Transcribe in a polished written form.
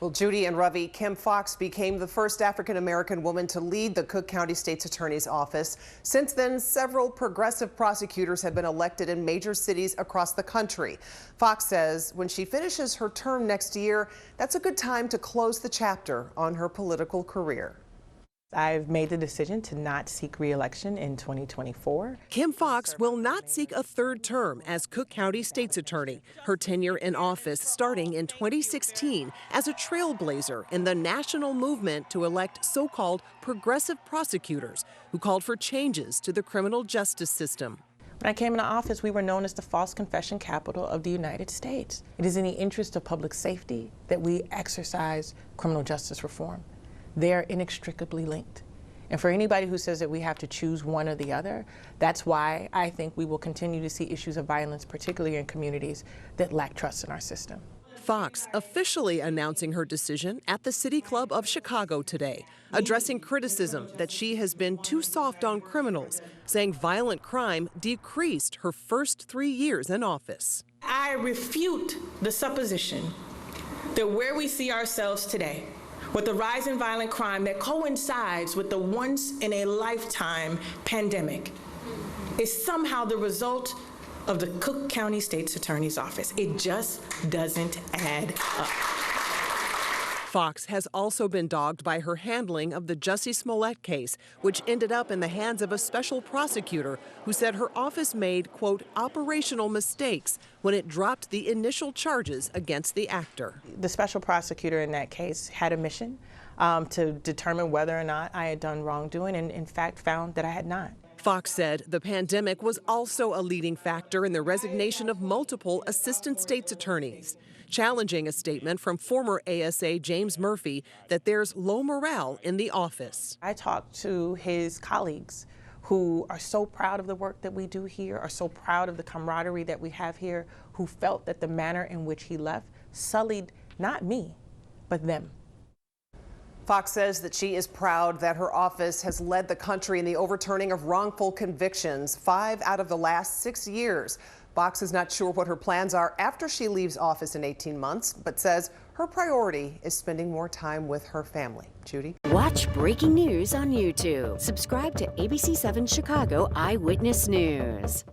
Well, Judy and Ravi, Kim Foxx became the first African-American woman to lead the Cook County State's Attorney's Office. Since then, several progressive prosecutors have been elected in major cities across the country. Foxx says when she finishes her term next year, that's a good time to close the chapter on her political career. I've made the decision to not seek re-election in 2024. Kim Foxx will not seek a third term as Cook County State's Attorney. Her tenure in office starting in 2016 as a trailblazer in the national movement to elect so-called progressive prosecutors who called for changes to the criminal justice system. When I came into office, we were known as the false confession capital of the United States. It is in the interest of public safety that we exercise criminal justice reform. They're inextricably linked. And for anybody who says that we have to choose one or the other, that's why I think we will continue to see issues of violence, particularly in communities that lack trust in our system. Foxx officially announcing her decision at the City Club of Chicago today, addressing criticism that she has been too soft on criminals, saying violent crime decreased her first 3 years in office. I refute the supposition that where we see ourselves today, with the rise in violent crime that coincides with the once-in-a-lifetime pandemic, is somehow the result of the Cook County State's Attorney's Office. It just doesn't add up. Foxx has also been dogged by her handling of the Jussie Smollett case, which ended up in the hands of a special prosecutor who said her office made, quote, operational mistakes when it dropped the initial charges against the actor. The special prosecutor in that case had a mission to determine whether or not I had done wrongdoing, and in fact found that I had not. Foxx said the pandemic was also a leading factor in the resignation of multiple assistant state's attorneys, challenging a statement from former ASA James Murphy that there's low morale in the office. I talked to his colleagues who are so proud of the work that we do here, are so proud of the camaraderie that we have here, who felt that the manner in which he left sullied not me, but them. Foxx says that she is proud that her office has led the country in the overturning of wrongful convictions 5 out of the last 6 years. Foxx is not sure what her plans are after she leaves office in 18 months, but says her priority is spending more time with her family. Judy? Watch breaking news on YouTube. Subscribe to ABC7 Chicago Eyewitness News.